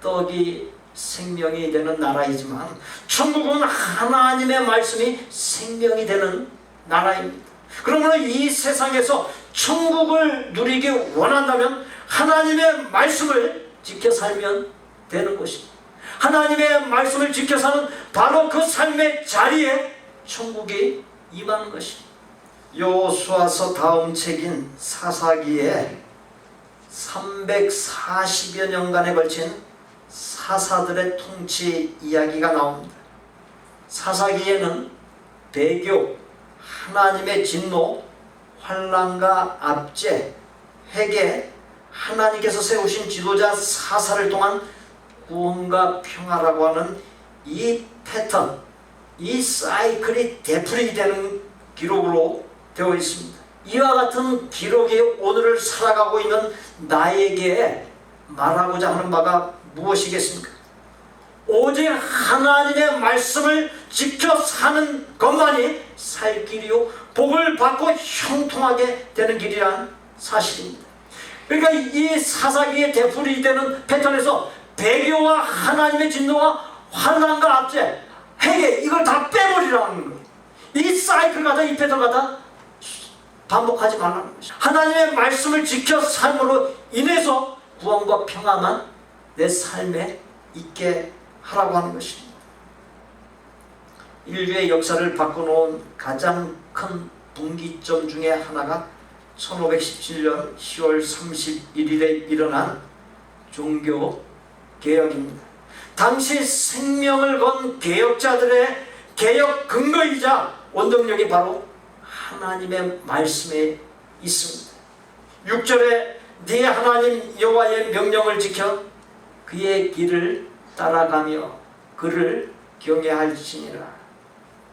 떡이 생명이 되는 나라이지만 천국은 하나님의 말씀이 생명이 되는 나라입니다. 그러므로 이 세상에서 천국을 누리기 원한다면 하나님의 말씀을 지켜 살면 되는 것입니다. 하나님의 말씀을 지켜 사는 바로 그 삶의 자리에 천국이 임하는 것입니다. 여호수아서 다음 책인 사사기에 340여 년간에 걸친 사사들의 통치 이야기가 나옵니다. 사사기에는 배교, 하나님의 진노, 환난과 압제, 회개, 하나님께서 세우신 지도자 사사를 통한 구원과 평화라고 하는 이 패턴, 이 사이클이 되풀이되는 기록으로 되어 있습니다. 이와 같은 기록이 오늘을 살아가고 있는 나에게 말하고자 하는 바가 무엇이겠습니까? 오직 하나님의 말씀을 지켜 사는 것만이 살 길이요 복을 받고 형통하게 되는 길이란 사실입니다. 그러니까 이 사사기에 되풀이되는 패턴에서 배교와 하나님의 진노와 환난과 압제, 회개 이걸 다 빼버리라는 거예요. 이 사이클 갖다 이 패턴 갖다 반복하지 말라는 것이죠. 하나님의 말씀을 지켜 삶으로 인해서 구원과 평화만 내 삶에 있게 하라고 하는 것입니다. 인류의 역사를 바꿔놓은 가장 큰 분기점 중에 하나가 1517년 10월 31일에 일어난 종교개혁입니다. 당시 생명을 건 개혁자들의 개혁 근거이자 원동력이 바로 하나님의 말씀에 있습니다. 6절에 네 하나님 여호와의 명령을 지켜 그의 길을 따라가며 그를 경외할지니라.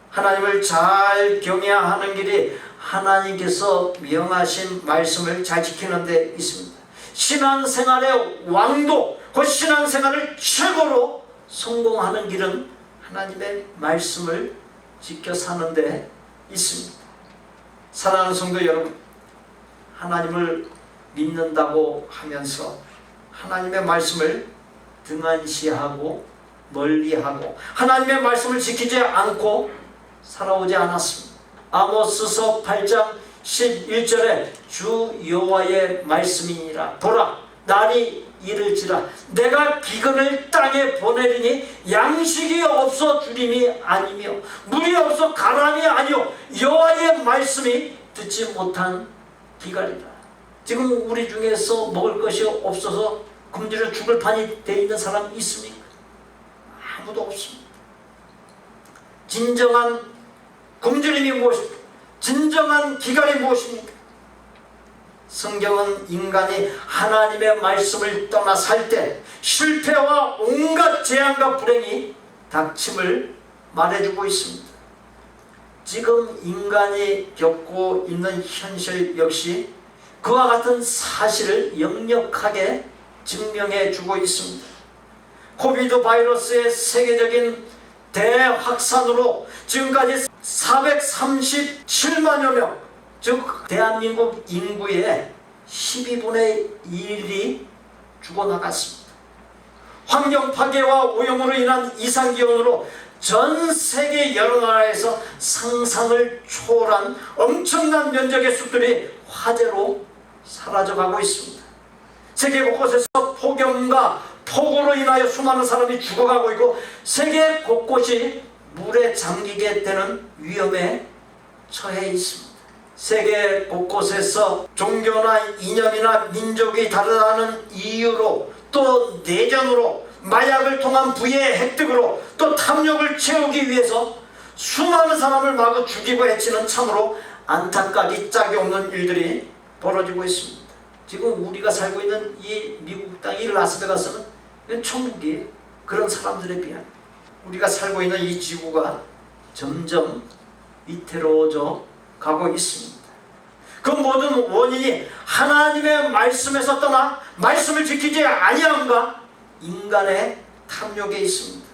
하나님을 잘 경외하는 길이 하나님께서 명하신 말씀을 잘 지키는 데 있습니다. 신앙생활의 왕도, 그 신앙생활을 최고로 성공하는 길은 하나님의 말씀을 지켜 사는 데 있습니다. 사랑하는 성도 여러분, 하나님을 믿는다고 하면서 하나님의 말씀을 등한시하고 멀리하고 하나님의 말씀을 지키지 않고 살아오지 않았습니다. 아모스서 8장 11절에 주 여호와의 말씀이니라. 보라, 날이 이를지라 내가 기근을 땅에 보내리니 양식이 없어 주림이 아니며 물이 없어 가람이 아니요 여호와의 말씀이 듣지 못한 기갈이라. 지금 우리 중에서 먹을 것이 없어서 굶주려 죽을 판이 돼 있는 사람 있습니까? 아무도 없습니다. 진정한 굶주림이 무엇입니까? 진정한 기갈이 무엇입니까? 성경은 인간이 하나님의 말씀을 떠나 살 때 실패와 온갖 재앙과 불행이 닥침을 말해주고 있습니다. 지금 인간이 겪고 있는 현실 역시 그와 같은 사실을 역력하게 증명해주고 있습니다. 코비드 바이러스의 세계적인 대확산으로 지금까지 437만여 명, 즉 대한민국 인구의 12분의 1이 죽어나갔습니다. 환경 파괴와 오염으로 인한 이상기온으로 전 세계 여러 나라에서 상상을 초월한 엄청난 면적의 숲들이 화재로 사라져가고 있습니다. 세계 곳곳에서 폭염과 폭우로 인하여 수많은 사람이 죽어가고 있고 세계 곳곳이 물에 잠기게 되는 위험에 처해 있습니다. 세계 곳곳에서 종교나 이념이나 민족이 다르다는 이유로 또 내전으로 마약을 통한 부의 획득으로 또 탐욕을 채우기 위해서 수많은 사람을 마구 죽이고 해치는 참으로 안타깝기 짝이 없는 일들이 벌어지고 있습니다. 지금 우리가 살고 있는 이 미국 땅, 이 라스베가스는 이건 천국이에요. 그런 사람들에 비한 우리가 살고 있는 이 지구가 점점 위태로워져 가고 있습니다. 그 모든 원인이 하나님의 말씀에서 떠나 말씀을 지키지 아니함과 인간의 탐욕에 있습니다.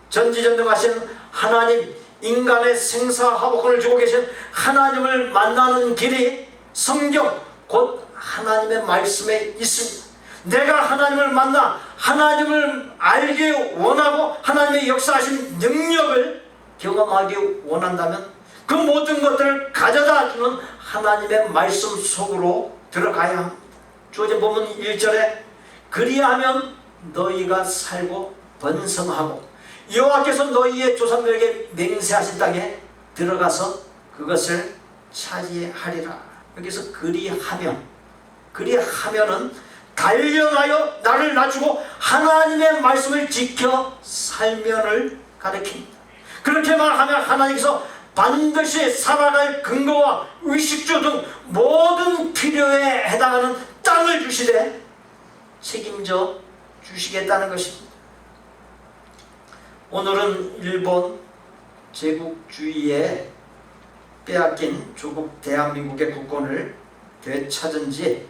전지전능하신 하나님, 인간의 생사화복을 주고 계신 하나님을 만나는 길이 성경 곧 하나님의 말씀에 있습니다. 내가 하나님을 만나 하나님을 알기 원하고 하나님의 역사하신 능력을 경험하기 원한다면 그 모든 것들을 가져다 주는 하나님의 말씀 속으로 들어가야 합니다. 주어진 본문 1절에 그리하면 너희가 살고 번성하고 여호와께서 너희의 조상들에게 맹세하신 땅에 들어가서 그것을 차지하리라. 여기서 그리하면은 단련하여 나를 낮추고 하나님의 말씀을 지켜 살면을 가리킵니다. 그렇게만 하면 하나님께서 반드시 살아갈 근거와 의식주 등 모든 필요에 해당하는 땅을 주시되 책임져 주시겠다는 것입니다. 오늘은 일본 제국주의에 빼앗긴 조국 대한민국의 국권을 되찾은 지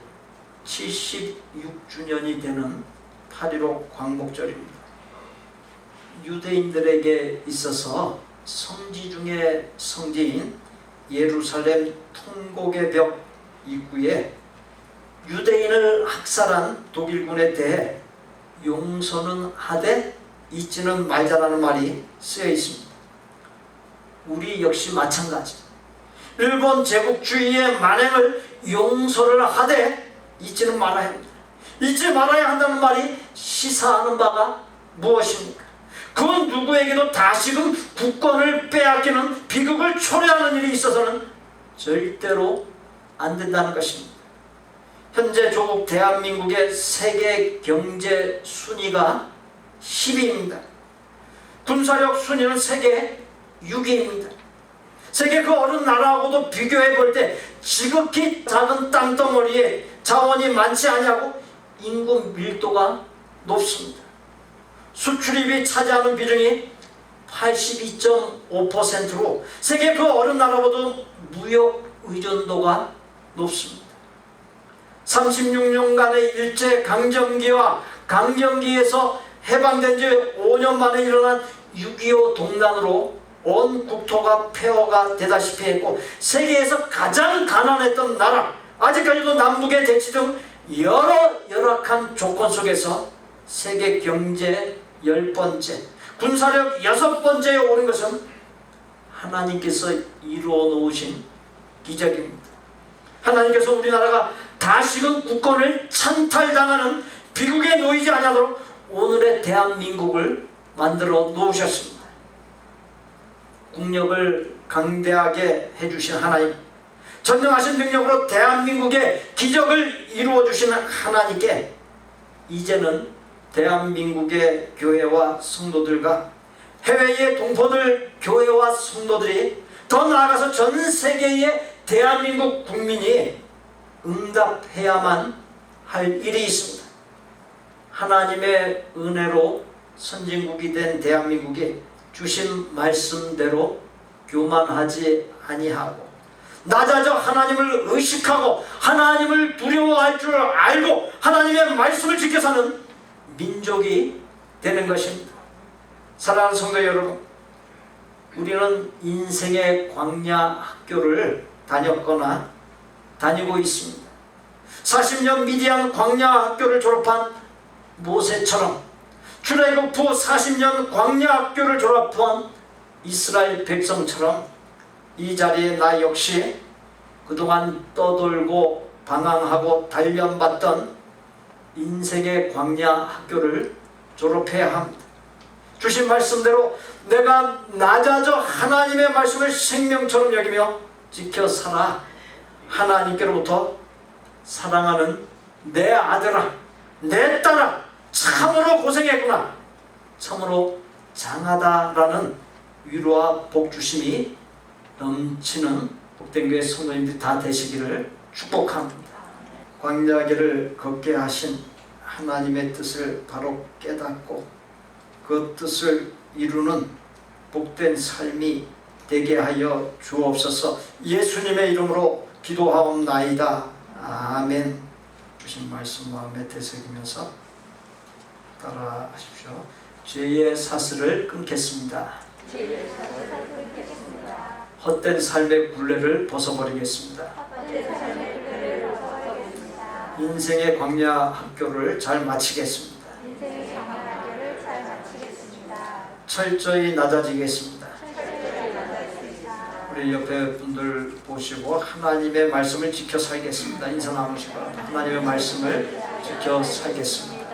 76주년이 되는 8.15 광복절입니다. 유대인들에게 있어서 성지 중에 성지인 예루살렘 통곡의 벽 입구에 유대인을 학살한 독일군에 대해 용서는 하되 잊지는 말자라는 말이 쓰여 있습니다. 우리 역시 마찬가지. 일본 제국주의의 만행을 용서를 하되 잊지는 말아야 합니다. 잊지 말아야 한다는 말이 시사하는 바가 무엇입니까? 그건 누구에게도 다시금 국권을 빼앗기는 비극을 초래하는 일이 있어서는 절대로 안 된다는 것입니다. 현재 조국 대한민국의 세계 경제 순위가 10위입니다. 군사력 순위는 세계 6위입니다. 세계 그 어느 나라하고도 비교해 볼 때 지극히 작은 땅덩어리에 자원이 많지 않냐고 인구 밀도가 높습니다. 수출입이 차지하는 비중이 82.5%로 세계 그 어느 나라보다 무역 의존도가 높습니다. 36년간의 일제강점기와 강점기에서 해방된 지 5년 만에 일어난 6.25 동란으로 온 국토가 폐허가 되다시피 했고 세계에서 가장 가난했던 나라, 아직까지도 남북의 대치 등 여러 열악한 조건 속에서 세계 경제 10번째, 군사력 6번째에 오른 것은 하나님께서 이루어 놓으신 기적입니다. 하나님께서 우리나라가 다시금 국권을 찬탈당하는 비극에 놓이지 않도록 오늘의 대한민국을 만들어 놓으셨습니다. 국력을 강대하게 해주신 하나님, 전능하신 능력으로 대한민국의 기적을 이루어 주시는 하나님께 이제는 대한민국의 교회와 성도들과 해외의 동포들 교회와 성도들이 더 나아가서 전 세계의 대한민국 국민이 응답해야만 할 일이 있습니다. 하나님의 은혜로 선진국이 된 대한민국이 주신 말씀대로 교만하지 아니하고 낮아져 하나님을 의식하고 하나님을 두려워할 줄 알고 하나님의 말씀을 지켜 사는 민족이 되는 것입니다. 사랑하는 성도 여러분, 우리는 인생의 광야 학교를 다녔거나 다니고 있습니다. 40년 미디안 광야 학교를 졸업한 모세처럼 출애굽 후 40년 광야 학교를 졸업한 이스라엘 백성처럼 이 자리에 나 역시 그동안 떠돌고 방황하고 단련받던 인생의 광야 학교를 졸업해야 합니다. 주신 말씀대로 내가 낮아져 하나님의 말씀을 생명처럼 여기며 지켜 살아 하나님께로부터 사랑하는 내 아들아, 내 딸아, 참으로 고생했구나, 참으로 장하다라는 위로와 복주심이 넘치는 복된 교회 성도님들이 다 되시기를 축복합니다. 광야길을 걷게 하신 하나님의 뜻을 바로 깨닫고 그 뜻을 이루는 복된 삶이 되게 하여 주옵소서. 예수님의 이름으로 기도하옵나이다. 아멘. 주신 말씀 마음에 되새기면서 따라하십시오. 죄의 사슬을 끊겠습니다. 헛된 삶의 굴레를 벗어버리겠습니다. 인생의 광야 학교를 잘 마치겠습니다. 철저히 낮아지겠습니다. 우리 옆에 분들 보시고 하나님의 말씀을 지켜 살겠습니다. 인사 나누시고 하나님의 말씀을 지켜 살겠습니다.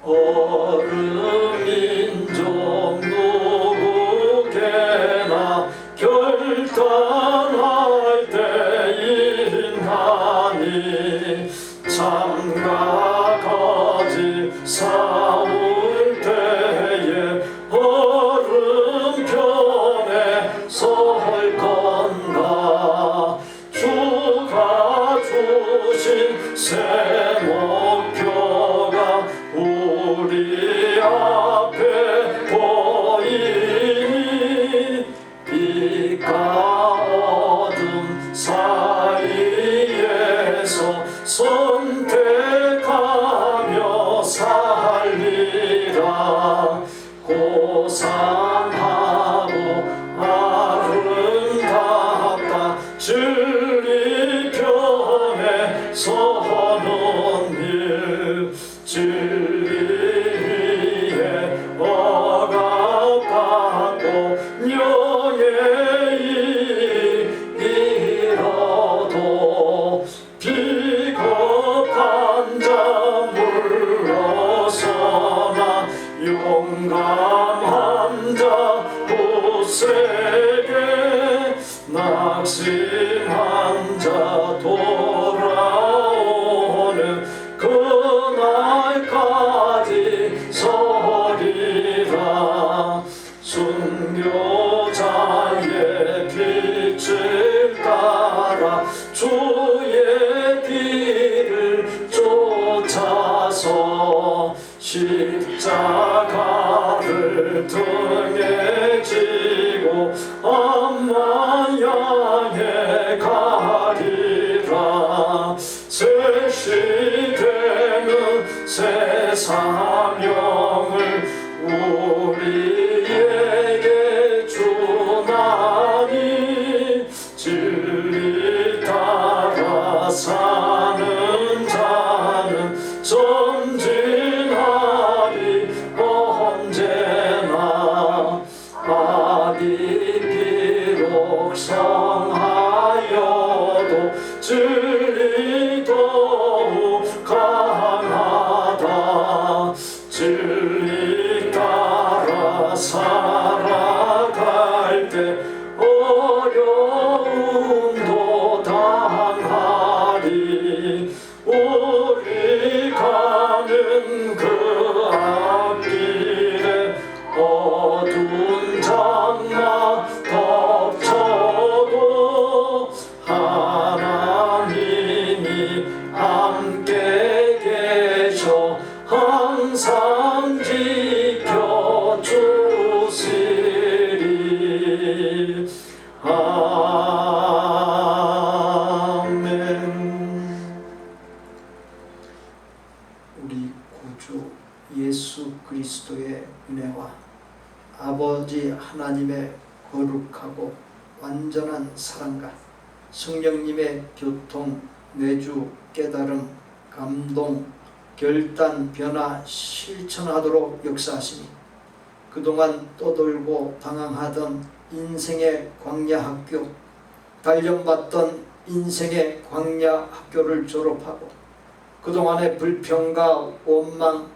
어느 민족 누구게나 결단할 때인하니 창과 가지 싸울 때에 얼음편에 설 건가. 주가 주신 새 목표가 우리 앞에 보이니 빛과 어둠 사이에서 선택하며 살리라. 고상하고 아름답다 진리 편에 서는 일. 진리 위에 억압받고 명예히 잃어도 비겁한 자 물러서나 용감한 자 굳세게 낙심한 자 돌아오는 그날까지 서리라. 순교자의 빛을 따라 주의 길을 쫓아서 십자가를 등에 지고 앞만 향해 가리라. 새 시대는 새 사명을 우리에게 주나니 진리 따라 사는 자는 전진하리 언제나. 악이 비록 성하여도 진리 더욱 강하다. 진리 따라 살아갈 때 어려움도 당하리. 우리 가는 그 앞길에 어두운 장마 덮쳐도 하나님이 함께 계셔 항상 지켜주시리. 아멘. 우리 구주 예수 그리스도의 은혜와 아버지 하나님의 거룩하고 완전한 사랑과 성령님의 교통, 내주, 깨달음, 감동, 결단, 변화, 실천하도록 역사하시니 그동안 떠돌고 방황하던 인생의 광야 학교, 단련받던 인생의 광야 학교를 졸업하고 그동안의 불평과 원망,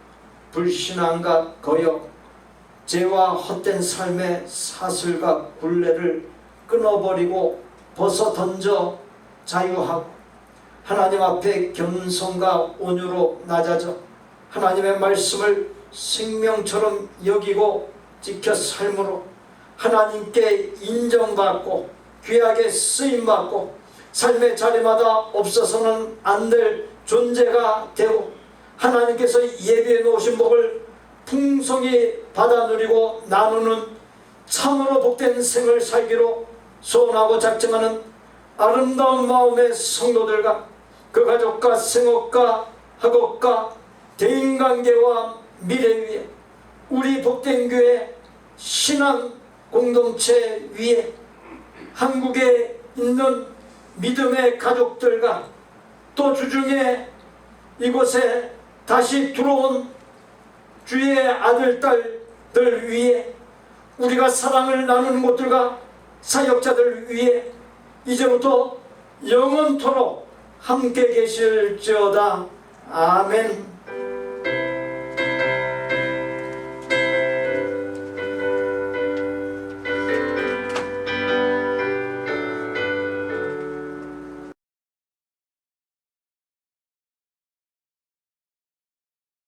불신앙과 거역, 죄와 헛된 삶의 사슬과 굴레를 끊어버리고 벗어던져 자유하고 하나님 앞에 겸손과 온유로 낮아져 하나님의 말씀을 생명처럼 여기고 지켜 삶으로 하나님께 인정받고 귀하게 쓰임받고 삶의 자리마다 없어서는 안 될 존재가 되고 하나님께서 예비해 놓으신 복을 풍성히 받아 누리고 나누는 참으로 복된 생을 살기로 소원하고 작정하는 아름다운 마음의 성도들과 그 가족과 생업과 학업과 대인관계와 미래 위에 우리 복된 교회 신앙 공동체 위에 한국에 있는 믿음의 가족들과 또 주중에 이곳에 다시 들어온 주의 아들 딸들 위에 우리가 사랑을 나누는 곳들과 사역자들 위에 이제부터 영원토록 함께 계실지어다. 아멘.